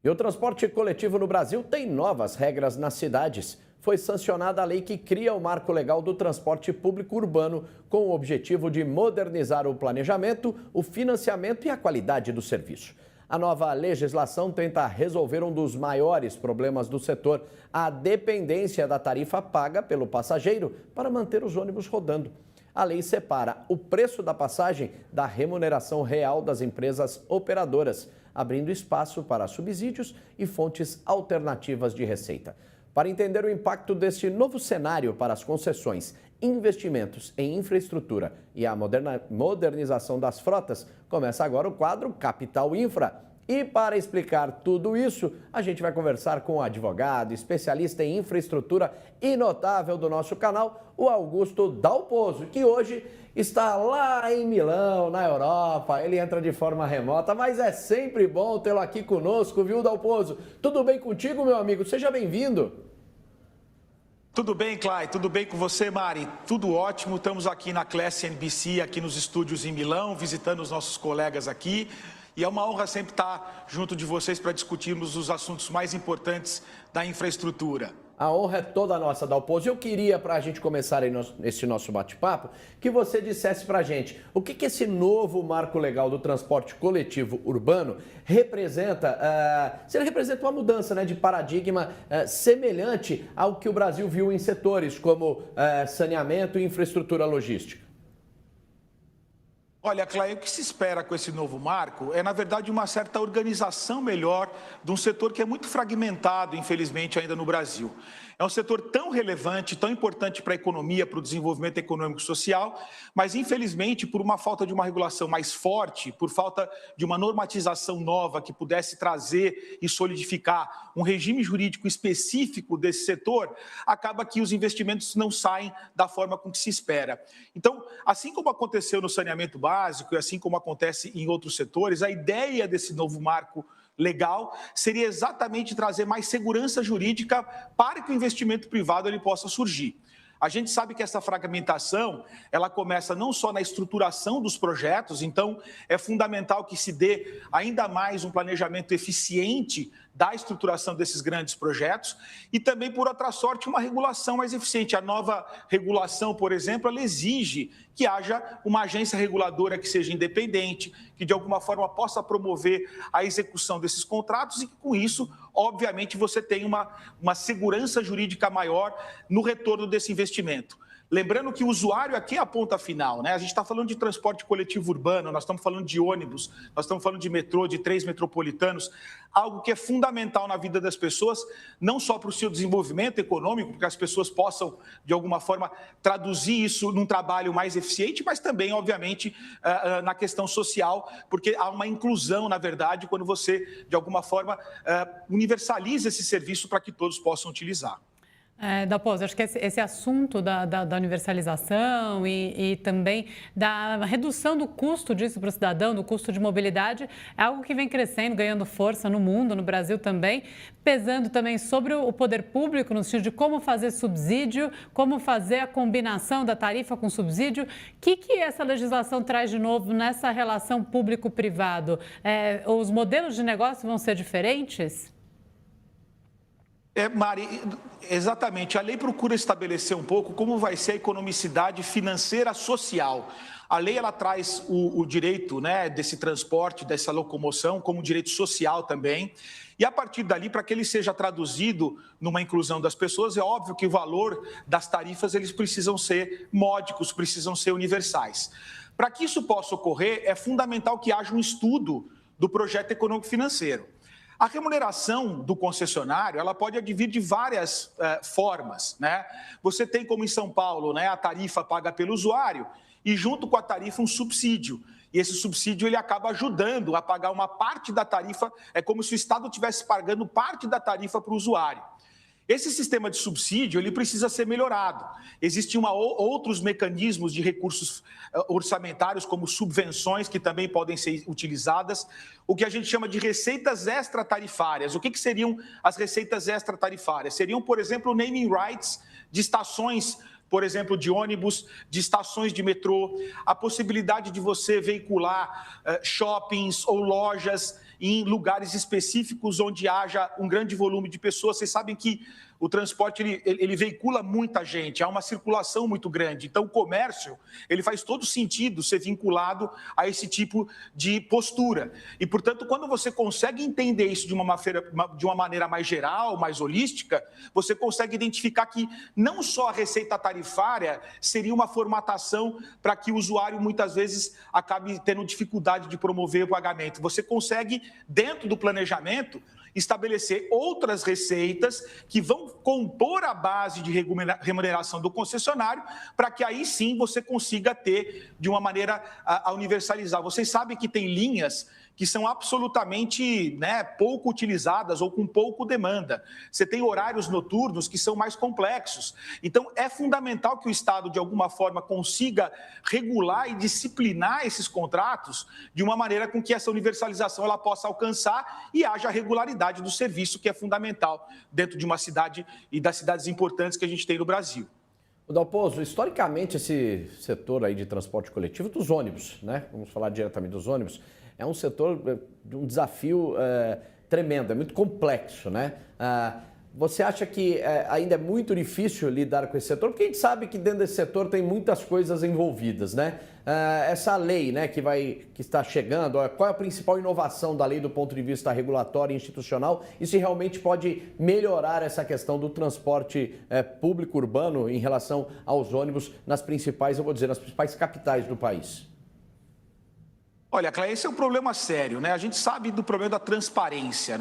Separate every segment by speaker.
Speaker 1: E o transporte coletivo no Brasil tem novas regras nas cidades. Foi sancionada a lei que cria o marco legal do transporte público urbano, com o objetivo de modernizar o planejamento, o financiamento e a qualidade do serviço. A nova legislação tenta resolver um dos maiores problemas do setor, a dependência da tarifa paga pelo passageiro para manter os ônibus rodando. A lei separa o preço da passagem da remuneração real das empresas operadoras, abrindo espaço para subsídios e fontes alternativas de receita. Para entender o impacto deste novo cenário para as concessões, investimentos em infraestrutura e a modernização das frotas, começa agora o quadro Capital Infra. E para explicar tudo isso, a gente vai conversar com o advogado, especialista em infraestrutura e notável do nosso canal, o Augusto Dalpozo, que hoje está lá em Milão, na Europa. Ele entra de forma remota, mas é sempre bom tê-lo aqui conosco, viu, Dalpozo? Tudo bem contigo, meu amigo? Seja bem-vindo.
Speaker 2: Tudo bem, Clay? Tudo bem com você, Mari? Tudo ótimo. Estamos aqui na Classe NBC, aqui nos estúdios em Milão, visitando os nossos colegas aqui. E é uma honra sempre estar junto de vocês para discutirmos os assuntos mais importantes da infraestrutura.
Speaker 1: A honra é toda nossa, Dalpozo. Eu queria, para a gente começar esse nosso bate-papo, que você dissesse para a gente o que esse novo marco legal do transporte coletivo urbano representa, se ele representa uma mudança, né, de paradigma semelhante ao que o Brasil viu em setores como saneamento e infraestrutura logística.
Speaker 2: Olha, Clay, o que se espera com esse novo marco é, na verdade, uma certa organização melhor de um setor que é muito fragmentado, infelizmente, ainda no Brasil. É um setor tão relevante, tão importante para a economia, para o desenvolvimento econômico e social, mas, infelizmente, por uma falta de uma regulação mais forte, por falta de uma normatização nova que pudesse trazer e solidificar um regime jurídico específico desse setor, acaba que os investimentos não saem da forma com que se espera. Então, assim como aconteceu no saneamento básico e assim como acontece em outros setores, a ideia desse novo marco legal seria exatamente trazer mais segurança jurídica para que o investimento privado ele possa surgir. A gente sabe que essa fragmentação, ela começa não só na estruturação dos projetos, então é fundamental que se dê ainda mais um planejamento eficiente da estruturação desses grandes projetos e também, por outra sorte, uma regulação mais eficiente. A nova regulação, por exemplo, ela exige que haja uma agência reguladora que seja independente, que de alguma forma possa promover a execução desses contratos e que, com isso, obviamente, você tenha uma segurança jurídica maior no retorno desse investimento. Lembrando que o usuário aqui é a ponta final, né? A gente está falando de transporte coletivo urbano, nós estamos falando de ônibus, nós estamos falando de metrô, de trens metropolitanos, algo que é fundamental na vida das pessoas, não só para o seu desenvolvimento econômico, porque as pessoas possam, de alguma forma, traduzir isso num trabalho mais eficiente, mas também, obviamente, na questão social, porque há uma inclusão, na verdade, quando você, de alguma forma, universaliza esse serviço para que todos possam utilizar.
Speaker 3: Dalpozo, acho que esse assunto da universalização e também da redução do custo disso para o cidadão, do custo de mobilidade, é algo que vem crescendo, ganhando força no mundo, no Brasil também, pesando também sobre o poder público, no sentido de como fazer subsídio, como fazer a combinação da tarifa com subsídio. O que essa legislação traz de novo nessa relação público-privado? Os modelos de negócio vão ser diferentes?
Speaker 2: Mari, exatamente. A lei procura estabelecer um pouco como vai ser a economicidade financeira social. A lei ela traz o direito, né, desse transporte, dessa locomoção, como direito social também. E a partir dali, para que ele seja traduzido numa inclusão das pessoas, é óbvio que o valor das tarifas eles precisam ser módicos, precisam ser universais. Para que isso possa ocorrer, é fundamental que haja um estudo do projeto econômico-financeiro. A remuneração do concessionário, ela pode advir de várias formas, né? Você tem, como em São Paulo, né, a tarifa paga pelo usuário e, junto com a tarifa, um subsídio. E esse subsídio ele acaba ajudando a pagar uma parte da tarifa, é como se o Estado estivesse pagando parte da tarifa para o usuário. Esse sistema de subsídio ele precisa ser melhorado. Existem outros mecanismos de recursos orçamentários, como subvenções, que também podem ser utilizadas. O que a gente chama de receitas extratarifárias. O que seriam as receitas extratarifárias? Seriam, por exemplo, naming rights de estações, por exemplo, de ônibus, de estações de metrô, a possibilidade de você veicular shoppings ou lojas em lugares específicos onde haja um grande volume de pessoas. Vocês sabem que o transporte ele veicula muita gente, há uma circulação muito grande. Então, o comércio ele faz todo sentido ser vinculado a esse tipo de postura. E, portanto, quando você consegue entender isso de uma maneira mais geral, mais holística, você consegue identificar que não só a receita tarifária seria uma formatação para que o usuário, muitas vezes, acabe tendo dificuldade de promover o pagamento. Você consegue, dentro do planejamento, estabelecer outras receitas que vão compor a base de remuneração do concessionário para que aí sim você consiga ter de uma maneira a universalizar. Vocês sabem que tem linhas que são absolutamente pouco utilizadas ou com pouco demanda. Você tem horários noturnos que são mais complexos. Então, é fundamental que o Estado, de alguma forma, consiga regular e disciplinar esses contratos de uma maneira com que essa universalização ela possa alcançar e haja regularidade do serviço, que é fundamental dentro de uma cidade e das cidades importantes que a gente tem no Brasil.
Speaker 1: O Dalpozo, historicamente, esse setor aí de transporte coletivo dos ônibus, vamos falar diretamente dos ônibus, é um setor de um desafio tremendo, é muito complexo, Você acha que ainda é muito difícil lidar com esse setor? Porque a gente sabe que dentro desse setor tem muitas coisas envolvidas, Essa lei, que está chegando, qual é a principal inovação da lei do ponto de vista regulatório e institucional? E se realmente pode melhorar essa questão do transporte público urbano em relação aos ônibus nas principais, nas principais capitais do país?
Speaker 2: Olha, Cléia, esse é um problema sério, A gente sabe do problema da transparência,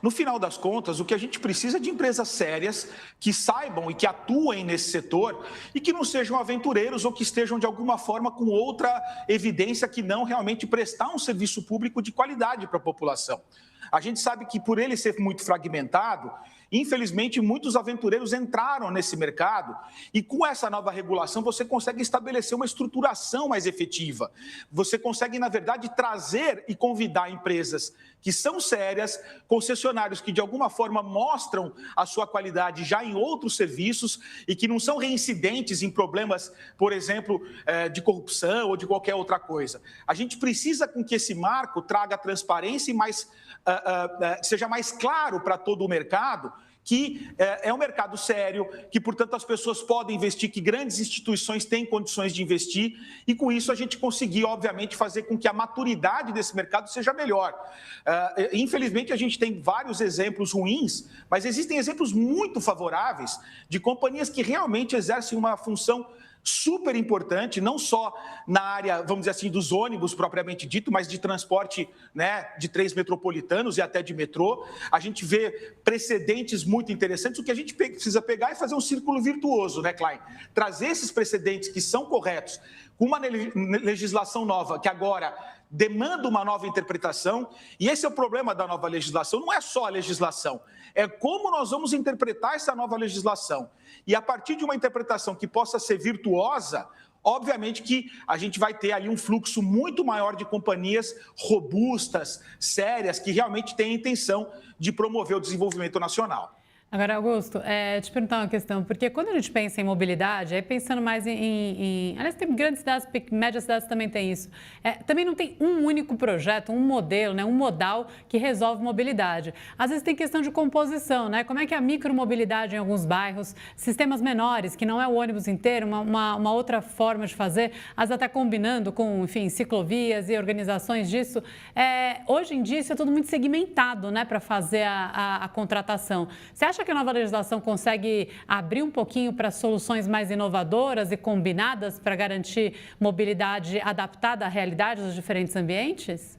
Speaker 2: No final das contas, o que a gente precisa é de empresas sérias que saibam e que atuem nesse setor e que não sejam aventureiros ou que estejam, de alguma forma, com outra evidência que não realmente prestar um serviço público de qualidade para a população. A gente sabe que, por ele ser muito fragmentado, infelizmente, muitos aventureiros entraram nesse mercado e, com essa nova regulação, você consegue estabelecer uma estruturação mais efetiva. Você consegue, na verdade, trazer e convidar empresas que são sérias, concessionários que, de alguma forma, mostram a sua qualidade já em outros serviços e que não são reincidentes em problemas, por exemplo, de corrupção ou de qualquer outra coisa. A gente precisa com que esse marco traga transparência e seja mais claro para todo o mercado que é um mercado sério, que, portanto, as pessoas podem investir, que grandes instituições têm condições de investir e, com isso, a gente conseguir, obviamente, fazer com que a maturidade desse mercado seja melhor. Infelizmente, a gente tem vários exemplos ruins, mas existem exemplos muito favoráveis de companhias que realmente exercem uma função super importante, não só na área, vamos dizer assim, dos ônibus propriamente dito, mas de transporte de trens metropolitanos e até de metrô. A gente vê precedentes muito interessantes. O que a gente precisa pegar é fazer um círculo virtuoso, Klein? Trazer esses precedentes que são corretos, com uma legislação nova que agora demanda uma nova interpretação, e esse é o problema da nova legislação, não é só a legislação, é como nós vamos interpretar essa nova legislação. E a partir de uma interpretação que possa ser virtuosa, obviamente que a gente vai ter ali um fluxo muito maior de companhias robustas, sérias, que realmente têm a intenção de promover o desenvolvimento nacional.
Speaker 3: Agora, Augusto, te perguntar uma questão, porque quando a gente pensa em mobilidade, aí pensando mais aliás, tem grandes cidades, médias cidades também tem isso. Também não tem um único projeto, um modelo, um modal que resolve mobilidade. Às vezes tem questão de composição, Como é que é a micromobilidade em alguns bairros, sistemas menores, que não é o ônibus inteiro, uma outra forma de fazer, às vezes até combinando com, enfim, ciclovias e organizações disso. Hoje em dia isso é tudo muito segmentado, para fazer a contratação. Você acha que a nova legislação consegue abrir um pouquinho para soluções mais inovadoras e combinadas para garantir mobilidade adaptada à realidade dos diferentes ambientes?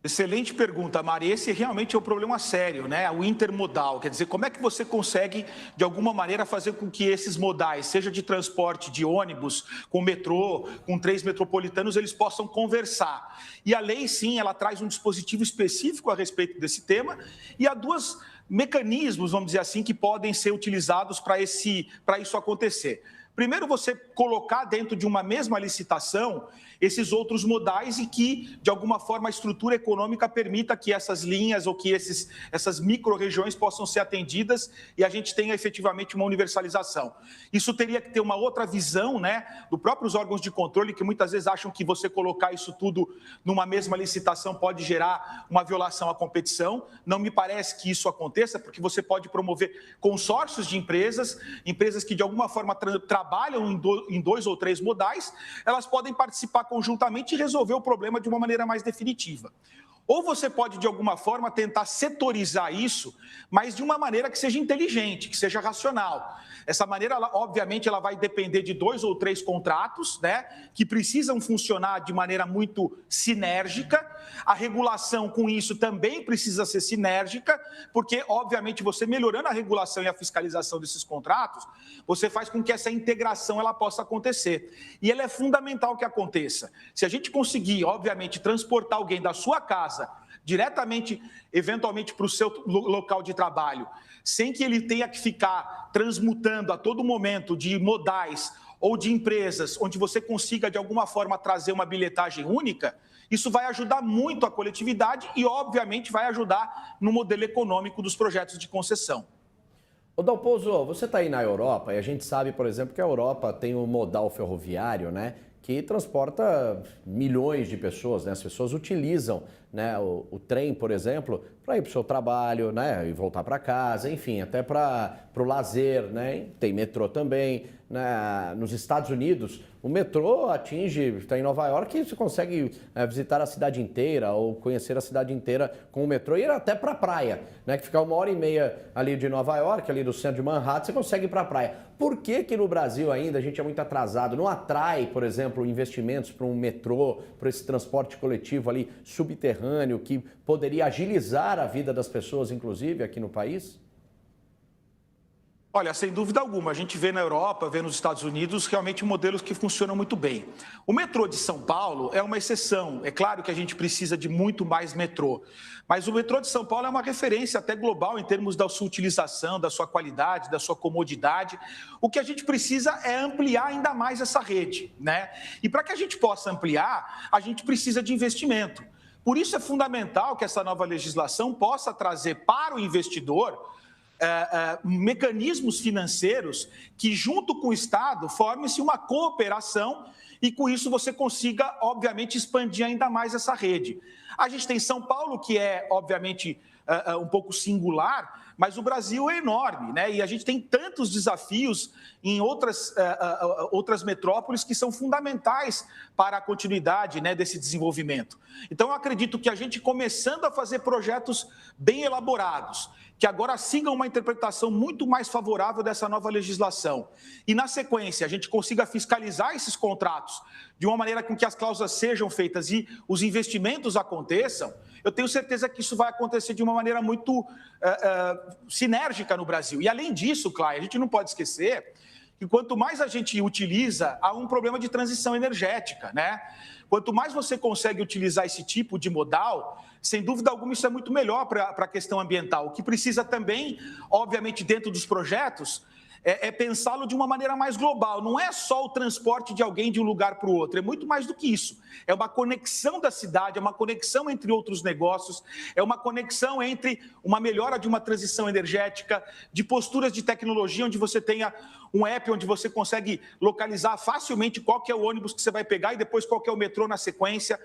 Speaker 2: Excelente pergunta, Mari. Esse realmente é um problema sério, O intermodal. Quer dizer, como é que você consegue, de alguma maneira, fazer com que esses modais, seja de transporte de ônibus, com metrô, com trens metropolitanos, eles possam conversar? E a lei, sim, ela traz um dispositivo específico a respeito desse tema e há dois mecanismos, vamos dizer assim, que podem ser utilizados para isso acontecer. Primeiro, você colocar dentro de uma mesma licitação esses outros modais e que, de alguma forma, a estrutura econômica permita que essas linhas ou que essas micro-regiões possam ser atendidas e a gente tenha efetivamente uma universalização. Isso teria que ter uma outra visão, né, dos próprios órgãos de controle, que muitas vezes acham que você colocar isso tudo numa mesma licitação pode gerar uma violação à competição. Não me parece que isso aconteça, porque você pode promover consórcios de empresas que de alguma forma trabalham em 2 ou 3 modais, elas podem participar conjuntamente e resolver o problema de uma maneira mais definitiva. Ou você pode, de alguma forma, tentar setorizar isso, mas de uma maneira que seja inteligente, que seja racional. Essa maneira, obviamente, ela vai depender de 2 ou 3 contratos, né, que precisam funcionar de maneira muito sinérgica. A regulação com isso também precisa ser sinérgica, porque, obviamente, você melhorando a regulação e a fiscalização desses contratos, você faz com que essa integração ela possa acontecer. E ela é fundamental que aconteça. Se a gente conseguir, obviamente, transportar alguém da sua casa diretamente, eventualmente, para o seu local de trabalho, sem que ele tenha que ficar transmutando a todo momento de modais ou de empresas onde você consiga, de alguma forma, trazer uma bilhetagem única, isso vai ajudar muito a coletividade e, obviamente, vai ajudar no modelo econômico dos projetos de concessão.
Speaker 1: Ô Dalpozo, você está aí na Europa e a gente sabe, por exemplo, que a Europa tem um modal ferroviário, né, que transporta milhões de pessoas, né? As pessoas utilizam, né, o trem, por exemplo, para ir para o seu trabalho, né, e voltar para casa, enfim, até para o lazer, né? Tem metrô também, né? Nos Estados Unidos, o metrô está em Nova York e você consegue visitar a cidade inteira ou conhecer a cidade inteira com o metrô e ir até para a praia, né? Que fica 1h30 ali de Nova York, ali do centro de Manhattan, você consegue ir para a praia. Por que que no Brasil ainda a gente é muito atrasado? Não atrai, por exemplo, investimentos para um metrô, para esse transporte coletivo ali subterrâneo que poderia agilizar a vida das pessoas, inclusive, aqui no país?
Speaker 2: Olha, sem dúvida alguma, a gente vê na Europa, vê nos Estados Unidos, realmente modelos que funcionam muito bem. O metrô de São Paulo é uma exceção. É claro que a gente precisa de muito mais metrô, mas o metrô de São Paulo é uma referência até global em termos da sua utilização, da sua qualidade, da sua comodidade. O que a gente precisa é ampliar ainda mais essa rede, né? E para que a gente possa ampliar, a gente precisa de investimento. Por isso é fundamental que essa nova legislação possa trazer para o investidor mecanismos financeiros que, junto com o Estado, formem-se uma cooperação e, com isso, você consiga, obviamente, expandir ainda mais essa rede. A gente tem São Paulo, que é, obviamente, um pouco singular, mas o Brasil é enorme, né? E a gente tem tantos desafios em outras metrópoles que são fundamentais para a continuidade, né, desse desenvolvimento. Então, eu acredito que a gente começando a fazer projetos bem elaborados, que agora sigam uma interpretação muito mais favorável dessa nova legislação. E, na sequência, a gente consiga fiscalizar esses contratos de uma maneira com que as cláusulas sejam feitas e os investimentos aconteçam, eu tenho certeza que isso vai acontecer de uma maneira muito sinérgica no Brasil. E, além disso, Cláudia, a gente não pode esquecer que quanto mais a gente utiliza, há um problema de transição energética, né? Quanto mais você consegue utilizar esse tipo de modal, sem dúvida alguma, isso é muito melhor para a questão ambiental. O que precisa também, obviamente, dentro dos projetos, é pensá-lo de uma maneira mais global. Não é só o transporte de alguém de um lugar para o outro, é muito mais do que isso. É uma conexão da cidade, é uma conexão entre outros negócios, é uma conexão entre uma melhora de uma transição energética, de posturas de tecnologia, onde você tenha um app onde você consegue localizar facilmente qual que é o ônibus que você vai pegar e depois qual que é o metrô na sequência.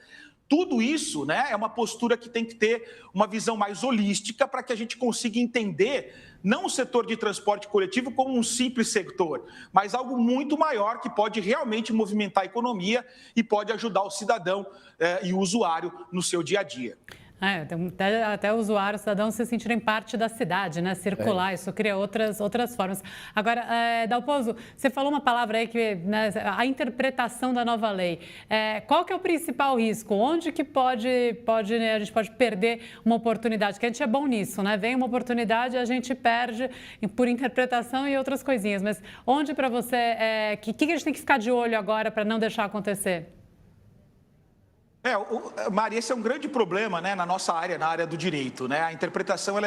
Speaker 2: Tudo isso, né, é uma postura que tem que ter uma visão mais holística para que a gente consiga entender não o setor de transporte coletivo como um simples setor, mas algo muito maior que pode realmente movimentar a economia e pode ajudar o cidadão e o usuário no seu dia a dia.
Speaker 3: Até o usuário, o cidadão se sentirem parte da cidade, né? Circular, isso cria outras formas. Agora, Dalpozo, você falou uma palavra aí que, né, a interpretação da nova lei. Qual que é o principal risco? Onde que a gente pode perder uma oportunidade? Porque a gente é bom nisso, né? Vem uma oportunidade e a gente perde por interpretação e outras coisinhas. Mas onde para você, que a gente tem que ficar de olho agora para não deixar acontecer?
Speaker 2: Mari, esse é um grande problema, né, na nossa área, na área do direito, né? A interpretação ela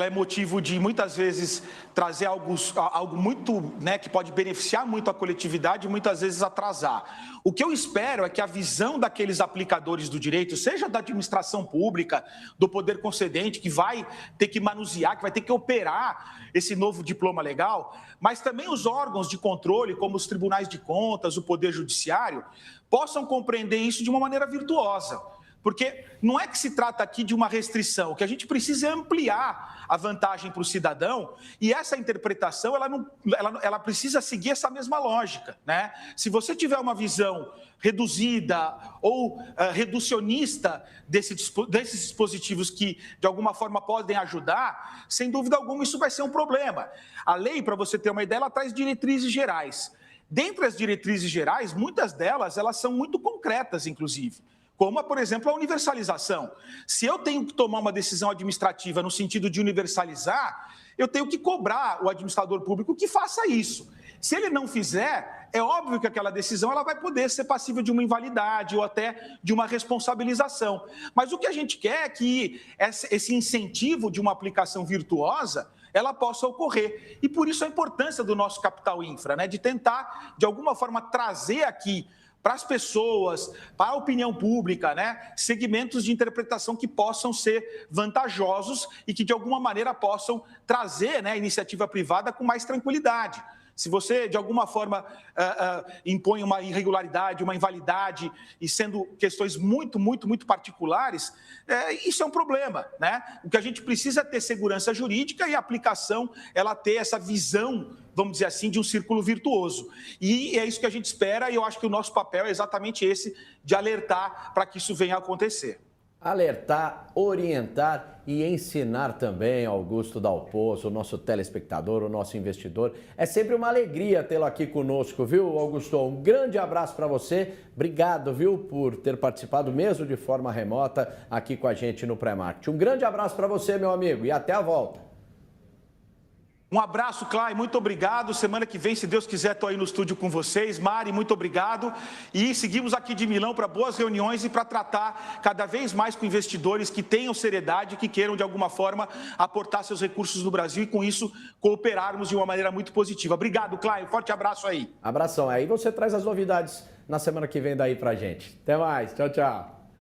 Speaker 2: é motivo de muitas vezes trazer algo muito, né, que pode beneficiar muito a coletividade e muitas vezes atrasar. O que eu espero é que a visão daqueles aplicadores do direito, seja da administração pública, do poder concedente, que vai ter que manusear, que vai ter que operar esse novo diploma legal, mas também os órgãos de controle, como os tribunais de contas, o poder judiciário, possam compreender isso de uma maneira virtuosa. Porque não é que se trata aqui de uma restrição, o que a gente precisa é ampliar a vantagem para o cidadão, e essa interpretação ela precisa seguir essa mesma lógica, né? Se você tiver uma visão reduzida ou reducionista desses dispositivos que, de alguma forma, podem ajudar, sem dúvida alguma isso vai ser um problema. A lei, para você ter uma ideia, ela traz diretrizes gerais. Dentre as diretrizes gerais, muitas delas elas são muito concretas, inclusive, como, por exemplo, a universalização. Se eu tenho que tomar uma decisão administrativa no sentido de universalizar, eu tenho que cobrar o administrador público que faça isso. Se ele não fizer, é óbvio que aquela decisão ela vai poder ser passível de uma invalidade ou até de uma responsabilização. Mas o que a gente quer é que esse incentivo de uma aplicação virtuosa ela possa ocorrer. E por isso a importância do nosso capital infra, né? De tentar, de alguma forma, trazer aqui para as pessoas, para a opinião pública, né? Segmentos de interpretação que possam ser vantajosos e que, de alguma maneira, possam trazer, né, a iniciativa privada com mais tranquilidade. Se você, de alguma forma, impõe uma irregularidade, uma invalidade, e sendo questões muito, muito, muito particulares, isso é um problema, né? O que a gente precisa é ter segurança jurídica e a aplicação, ela ter essa visão, vamos dizer assim, de um círculo virtuoso. E é isso que a gente espera, e eu acho que o nosso papel é exatamente esse, de alertar para que isso venha a acontecer.
Speaker 1: Alertar, orientar e ensinar também, Augusto Dal Pozo, o nosso telespectador, o nosso investidor. É sempre uma alegria tê-lo aqui conosco, viu, Augusto? Um grande abraço para você. Obrigado, viu, por ter participado mesmo de forma remota aqui com a gente no Pré-Market. Um grande abraço para você, meu amigo, e até a volta.
Speaker 2: Um abraço, Clay, muito obrigado. Semana que vem, se Deus quiser, estou aí no estúdio com vocês. Mari, muito obrigado. E seguimos aqui de Milão para boas reuniões e para tratar cada vez mais com investidores que tenham seriedade, que queiram, de alguma forma, aportar seus recursos no Brasil e, com isso, cooperarmos de uma maneira muito positiva. Obrigado, Clay. Um forte abraço aí.
Speaker 1: Abração. Aí você traz as novidades na semana que vem daí para a gente. Até mais. Tchau, tchau.